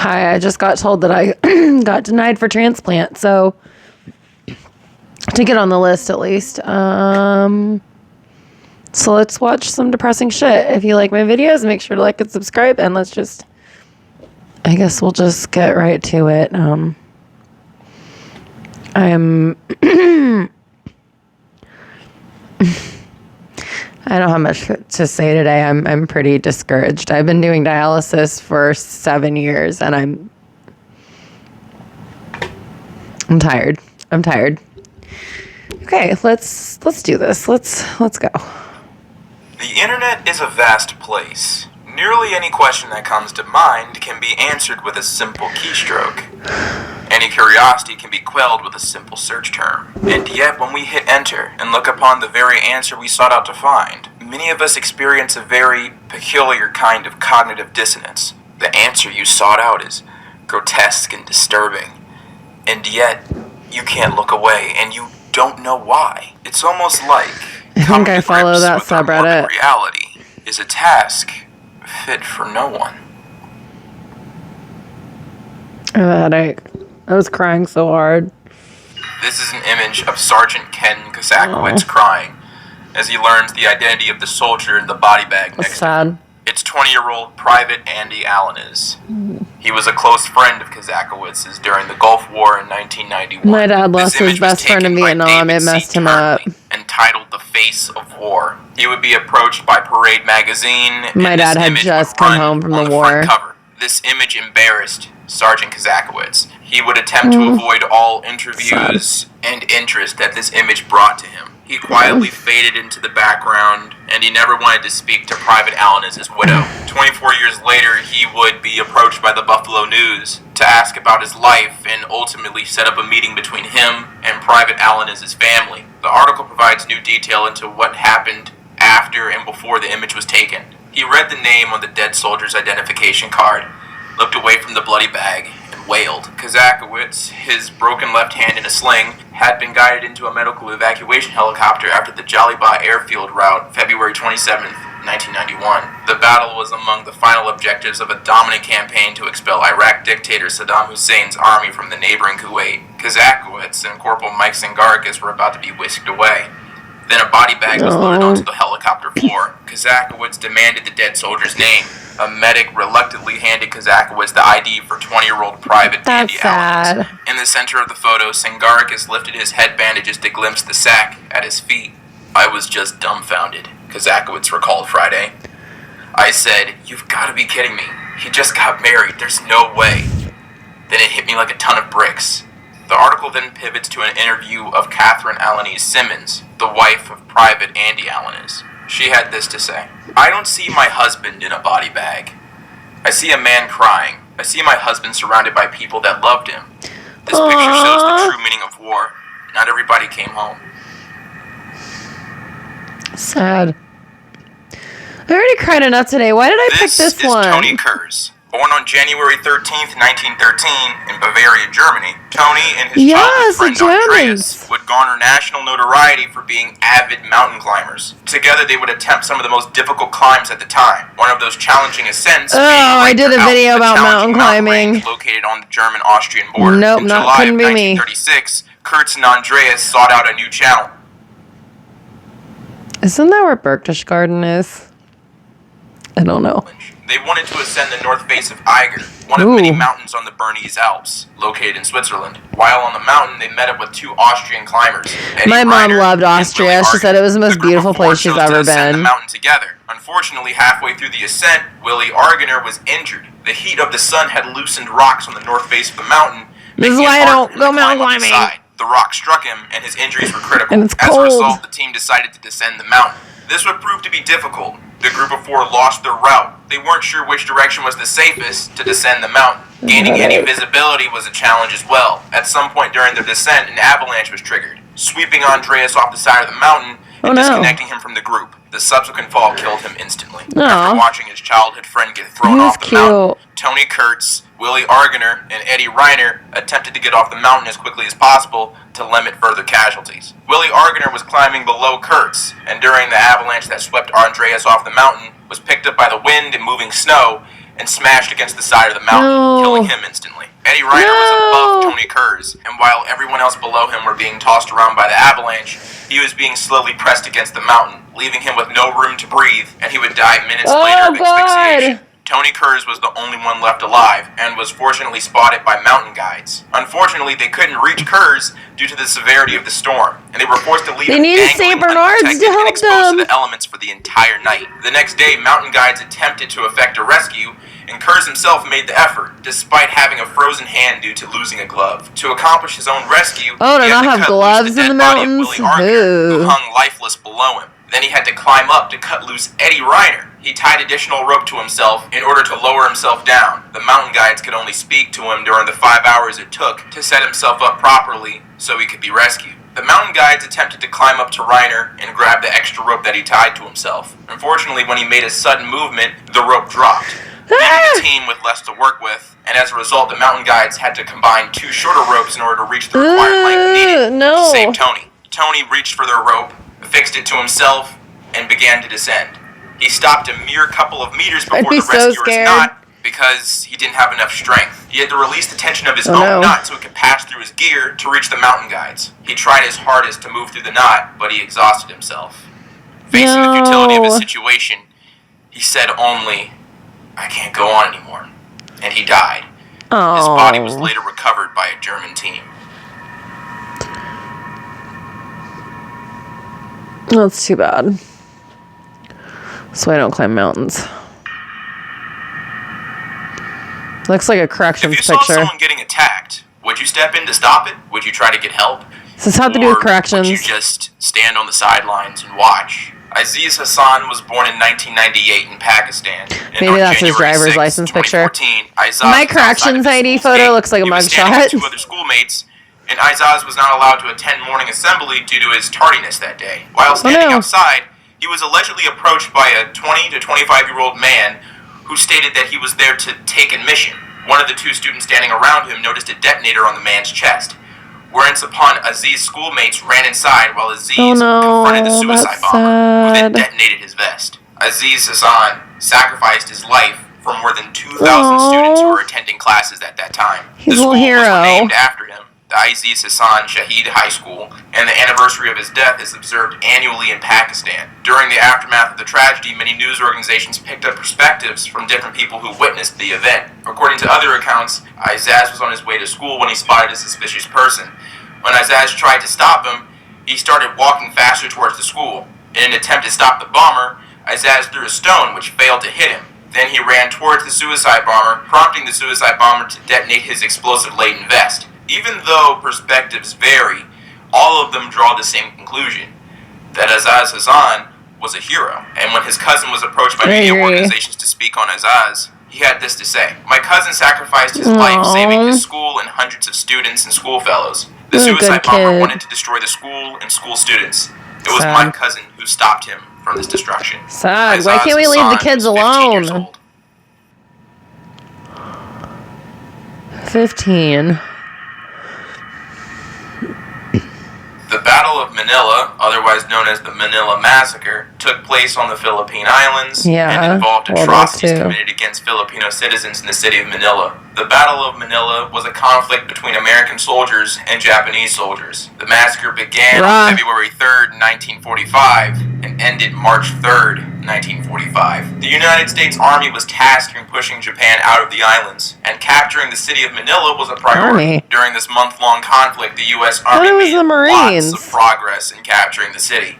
Hi, I just got told that I got denied for transplant, so to get on the list at least. So let's watch some depressing shit. If you like my videos, make sure to like and subscribe, and I guess we'll just get right to it. I don't have much to say today. I'm pretty discouraged. I've been doing dialysis for 7 years, and I'm tired. I'm tired. Okay, let's do this. Let's go. The internet is a vast place. Nearly any question that comes to mind can be answered with a simple keystroke. Any curiosity can be quelled with a simple search term. And yet, when we hit enter and look upon the very answer we sought out to find, many of us experience a very peculiar kind of cognitive dissonance. The answer you sought out is grotesque and disturbing. And yet, you can't look away, and you don't know why. It's almost like I think I follow that subreddit. MorbidReality is a task fit for no one. I have a headache. I was crying so hard. This is an image of Sergeant Ken Kazakowicz crying as he learns the identity of the soldier in the body bag That's next sad. to him. It's 20-year-old Private Andy Alanis. He was a close friend of Kazakowicz's during the Gulf War in 1991. My dad lost his best friend in Vietnam. It messed him up. Entitled The Face of War. He would be approached by Parade magazine. My dad had just come home from the war. Cover. This image embarrassed Sergeant Kazakowicz. He would attempt to avoid all interviews and interest that this image brought to him. He quietly faded into the background, and he never wanted to speak to Private Alanis' widow. 24 years later, he would be approached by the Buffalo News to ask about his life and ultimately set up a meeting between him and Private Alanis' family. The article provides new detail into what happened after and before the image was taken. He read the name on the dead soldier's identification card, looked away from the bloody bag, and wailed. Kazakowicz, his broken left hand in a sling, had been guided into a medical evacuation helicopter after the Jalibagh airfield rout, February 27, 1991. The battle was among the final objectives of a dominant campaign to expel Iraq dictator Saddam Hussein's army from the neighboring Kuwait. Kazakowicz and Corporal Mike Sangarkis were about to be whisked away. Then a body bag was loaded onto the helicopter floor. Kazakowicz demanded the dead soldier's name. A medic reluctantly handed Kazakowicz the ID for 20-year-old Private Andy Alanis. In the center of the photo, Sangarkis lifted his head bandages to glimpse the sack at his feet. I was just dumbfounded, Kazakowicz recalled Friday. I said, "You've got to be kidding me. He just got married. There's no way." Then it hit me like a ton of bricks. The article then pivots to an interview of Catherine Alanis Simmons, the wife of Private Andy Alanis. She had this to say: "I don't see my husband in a body bag. I see a man crying. I see my husband surrounded by people that loved him. This picture shows the true meaning of war. Not everybody came home." Sad. I already cried enough today. Why did I pick this one? This is Tony Kurz. Born on January 13th, 1913, in Bavaria, Germany, Tony and his childhood friend Andreas would garner national notoriety for being avid mountain climbers. Together, they would attempt some of the most difficult climbs at the time. One of those challenging ascents being I did a video about mountain climbing. Located on the German-Austrian border. Nope, couldn't be me. In July of 1936, Kurz and Andreas sought out a new challenge. Isn't that where Berchtesgaden is? I don't know. They wanted to ascend the north face of Eiger, one of many mountains on the Bernese Alps, located in Switzerland. While on the mountain, they met up with two Austrian climbers. My mom loved Austria. She said it was the most beautiful place she's ever been. The mountain together. Unfortunately, halfway through the ascent, Willie Argener was injured. The heat of the sun had loosened rocks on the north face of the mountain. This is why I don't go mountain climbing. The rock struck him, and his injuries were critical. And it's cold. As a result, the team decided to descend the mountain. This would prove to be difficult. The group of four lost their route. They weren't sure which direction was the safest to descend the mountain. Gaining any visibility was a challenge as well. At some point during their descent, an avalanche was triggered, sweeping Andreas off the side of the mountain and disconnecting him from the group. The subsequent fall killed him instantly. After watching his childhood friend get thrown off the mountain, Tony Kurz, Willie Argener, and Eddie Reiner attempted to get off the mountain as quickly as possible to limit further casualties. Willie Argener was climbing below Kurz, and during the avalanche that swept Andreas off the mountain, was picked up by the wind and moving snow, and smashed against the side of the mountain, killing him instantly. Eddie Reiner was above Tony Kurz, and while everyone else below him were being tossed around by the avalanche, he was being slowly pressed against the mountain, leaving him with no room to breathe, and he would die minutes later of asphyxiation. Tony Kurz was the only one left alive, and was fortunately spotted by mountain guides. Unfortunately, they couldn't reach Kurz due to the severity of the storm, and they were forced to leave him dangling unprotected and exposed to the elements for the entire night. The next day, mountain guides attempted to effect a rescue, and Kurz himself made the effort, despite having a frozen hand due to losing a glove. To accomplish his own rescue, he had to cut loose the dead body of Willie Arner, who hung lifeless below him. Then he had to climb up to cut loose Eddie Reiner. He tied additional rope to himself in order to lower himself down. The mountain guides could only speak to him during the 5 hours it took to set himself up properly so he could be rescued. The mountain guides attempted to climb up to Reiner and grab the extra rope that he tied to himself. Unfortunately, when he made a sudden movement, the rope dropped, leaving the team with less to work with, and as a result, the mountain guides had to combine 2 shorter ropes in order to reach the required length needed to save Tony. Tony reached for their rope, fixed it to himself, and began to descend. He stopped a mere couple of meters before the rescuer's knot because he didn't have enough strength. He had to release the tension of his own knot so it could pass through his gear to reach the mountain guides. He tried his hardest to move through the knot, but he exhausted himself. Facing the futility of his situation, he said only, "I can't go on anymore," and he died. His body was later recovered by a German team. That's too bad. So I don't climb mountains. Looks like a corrections picture. If you saw someone getting attacked, would you step in to stop it? Would you try to get help? Does this have to do with corrections? Would you just stand on the sidelines and watch? Aziz Hassan was born in 1998 in Pakistan. Maybe that's his driver's license picture. My corrections ID photo looks like a mugshot. 2 other schoolmates, and Aizaz was not allowed to attend morning assembly due to his tardiness that day. While standing outside, he was allegedly approached by a 20 to 25-year-old man who stated that he was there to take admission. One of the 2 students standing around him noticed a detonator on the man's chest. Whence upon Aziz's schoolmates ran inside while Aziz confronted the suicide bomber, who then detonated his vest. Aziz Hassan sacrificed his life for more than 2,000 students who were attending classes at that time. He's the school a hero. was named after him, the Aziz Hassan Shahid High School, and the anniversary of his death is observed annually in Pakistan. During the aftermath of the tragedy, many news organizations picked up perspectives from different people who witnessed the event. According to other accounts, Aizaz was on his way to school when he spotted a suspicious person. When Aizaz tried to stop him, he started walking faster towards the school. In an attempt to stop the bomber, Aizaz threw a stone which failed to hit him. Then he ran towards the suicide bomber, prompting the suicide bomber to detonate his explosive-laden vest. Even though perspectives vary, all of them draw the same conclusion, that Aziz Hassan was a hero. And when his cousin was approached by media organizations to speak on Aziz, he had this to say: "My cousin sacrificed his life saving his school and hundreds of students and school fellows. The suicide bomber wanted to destroy the school and school students. It was my cousin who stopped him from this destruction." Sad. Why can't we leave the kids alone? 15. The Battle of Manila, otherwise known as the Manila Massacre, took place on the Philippine Islands and involved atrocities committed against Filipino citizens in the city of Manila. The Battle of Manila was a conflict between American soldiers and Japanese soldiers. The massacre began on February 3rd, 1945, and ended March 3rd, 1945. The United States Army was tasked in pushing Japan out of the islands, and capturing the city of Manila was a priority. During this month-long conflict, the U.S. Army made lots of progress in capturing the city.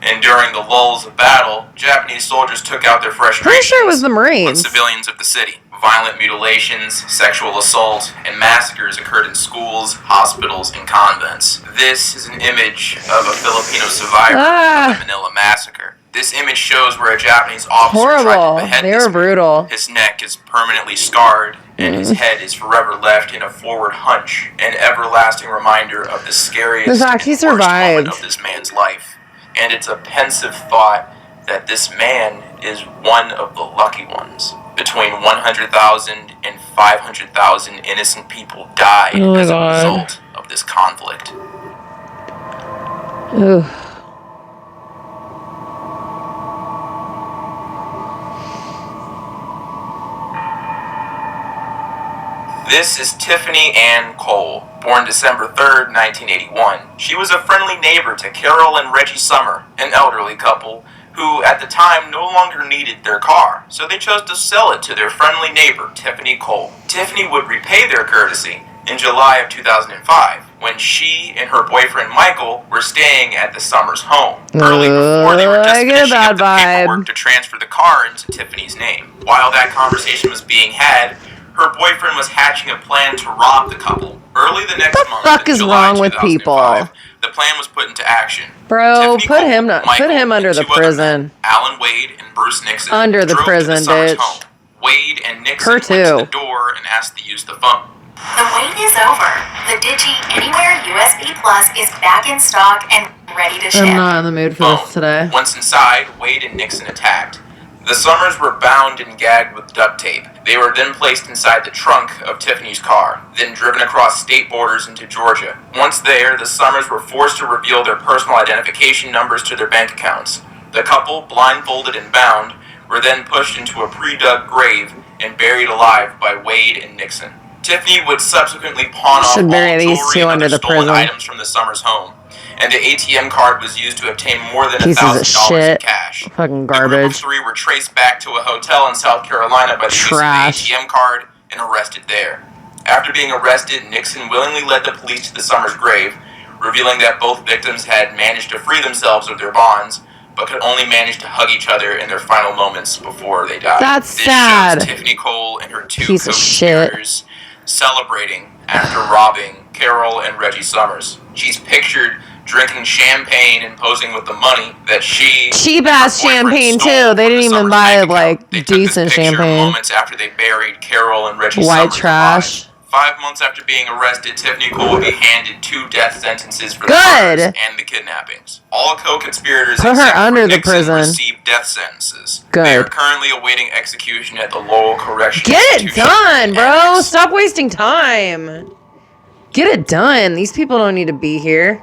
And during the lulls of battle, Japanese soldiers took out their frustrations on civilians of the city. Violent mutilations, sexual assault, and massacres occurred in schools, hospitals, and convents. This is an image of a Filipino survivor of the Manila Massacre. This image shows where a Japanese officer tried to behead this man. His neck is permanently scarred, and his head is forever left in a forward hunch, an everlasting reminder of the scariest and worst moment of this man's life. And it's a pensive thought that this man is one of the lucky ones. Between 100,000 and 500,000 innocent people died as a result of this conflict. Ugh. This is Tiffany Ann Cole, born December 3rd, 1981. She was a friendly neighbor to Carol and Reggie Summer, an elderly couple who at the time no longer needed their car, so they chose to sell it to their friendly neighbor, Tiffany Cole. Tiffany would repay their courtesy in July of 2005, when she and her boyfriend Michael were staying at the Summers' home. Early before, they were just finishing up the paperwork to transfer the car into Tiffany's name. While that conversation was being had, her boyfriend was hatching a plan to rob the couple. Early the next month, the fuck is wrong with people? The plan was put into action. Bro, put him under the prison. Alan Wade and Bruce Nixon under the prison, bitch. Home. Wade and Nixon went to the door and asked to use the phone. The wait is over. The Digi Anywhere USB Plus is back in stock and ready to ship. I'm not in the mood for this today. Once inside, Wade and Nixon attacked. The Summers were bound and gagged with duct tape. They were then placed inside the trunk of Tiffany's car, then driven across state borders into Georgia. Once there, the Summers were forced to reveal their personal identification numbers to their bank accounts. The couple, blindfolded and bound, were then pushed into a pre-dug grave and buried alive by Wade and Nixon. Tiffany would subsequently pawn off all jewelry and other stolen items from the Summers' home, and the ATM card was used to obtain more than $1,000 in cash. Fucking garbage. The group of three were traced back to a hotel in South Carolina by the use of the ATM card and arrested there. After being arrested, Nixon willingly led the police to the Summers' grave, revealing that both victims had managed to free themselves of their bonds, but could only manage to hug each other in their final moments before they died. That's this sad. Shows Tiffany Cole and her two co-conspirators celebrating after robbing Carol and Reggie Summers. She's pictured drinking champagne and posing with the money that cheap ass champagne too. They didn't even buy like decent champagne. Moments after they buried Carol and Reggie White Summers trash. alive. 5 months after being arrested, Tiffany Cole will be handed 2 death sentences for the murders and the kidnappings. All co-conspirators put her under the Nixon prison received death sentences. Good. They are currently awaiting execution at the Lowell Correctional Get it done, bro. Stop wasting time. Get it done. These people don't need to be here.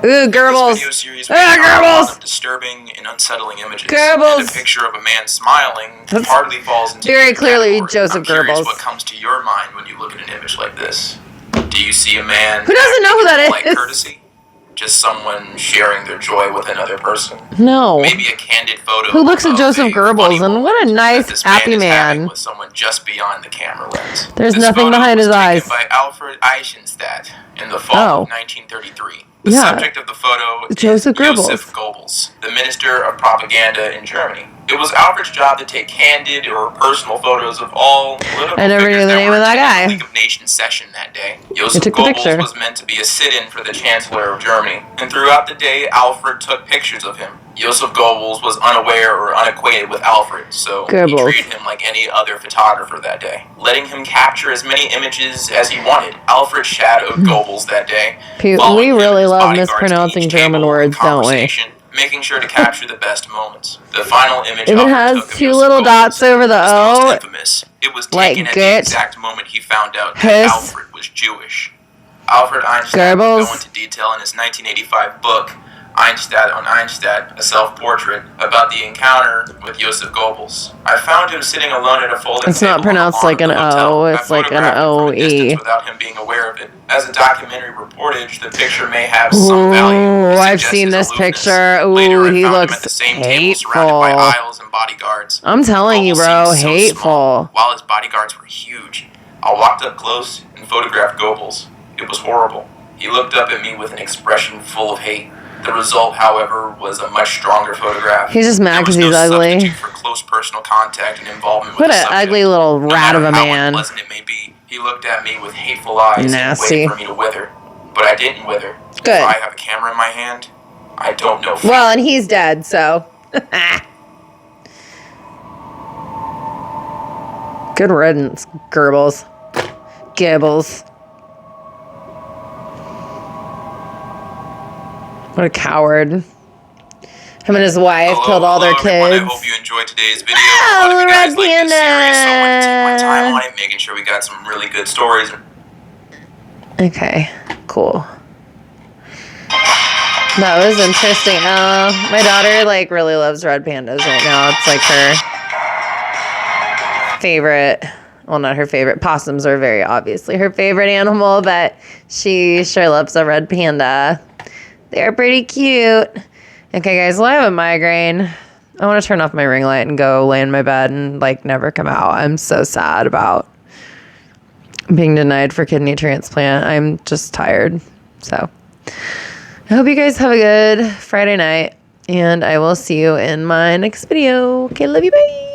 Ooh, Goebbels. This video series Goebbels. Disturbing and unsettling images. Goebbels. And a picture of a man smiling hardly falls into very clearly category. Joseph I'm curious Goebbels. what comes to your mind when you look at an image like this? Do you see a man who doesn't know who that like is? Courtesy? Just someone sharing their joy with another person? No. Maybe a candid photo. Who looks at Joseph Goebbels and what a nice, happy man. With someone just beyond the camera lens. There's nothing behind his eyes. By Alfred Eisenstadt in the fall of 1933. The subject of the photo is Joseph Joseph Goebbels, the Minister of Propaganda in Germany. It was Alfred's job to take candid or personal photos of all political I never knew the name of that guy. League of Nations session that day. Joseph Goebbels was meant to be a sit-in for the Chancellor of Germany, and throughout the day, Alfred took pictures of him. Joseph Goebbels was unaware or unacquainted with Alfred, so he treated him like any other photographer that day, letting him capture as many images as he wanted. Alfred shadowed Goebbels that day. We really love mispronouncing German words, don't we? Making sure to capture the best moments. The final image if it has 2 little dots over the O, infamous. It was taken at the exact moment he found out that Alfred was Jewish. Alfred Einstein would go into detail in his 1985 book, Einstein on Einstein, a self-portrait, about the encounter with Joseph Goebbels. I found him sitting alone at a folding It's not pronounced like an O, it's like an O-E. Without him being aware of it. As a documentary reportage, the picture may have some value. Ooh, I've seen this picture. Ooh, he looks hateful. By aisles and bodyguards. I'm telling you, bro, hateful. While his bodyguards were huge. I walked up close and photographed Goebbels. It was horrible. He looked up at me with an expression full of hate. The result, however, was a much stronger photograph. He's just mad because he's ugly. For close personal contact and involvement what an ugly little rat of a man. How unpleasant it may be, he looked at me with hateful eyes and waited for me to wither. But I didn't wither. Good. If I have a camera in my hand, I don't know. Well, and he's dead, so. Good riddance, Goebbels. Goebbels. What a coward. Him and his wife killed all their kids. I hope you enjoyed today's video. A lot of you guys like this series, so I wanted to take my time on it, making sure we got some really good stories. Okay, cool. That was interesting. My daughter like really loves red pandas right now. It's like her favorite well, not her favorite. Possums are very obviously her favorite animal, but she sure loves a red panda. They're pretty cute. Okay, guys, well, I have a migraine. I want to turn off my ring light and go lay in my bed and, like, never come out. I'm so sad about being denied for kidney transplant. I'm just tired. So I hope you guys have a good Friday night, and I will see you in my next video. Okay, love you, bye.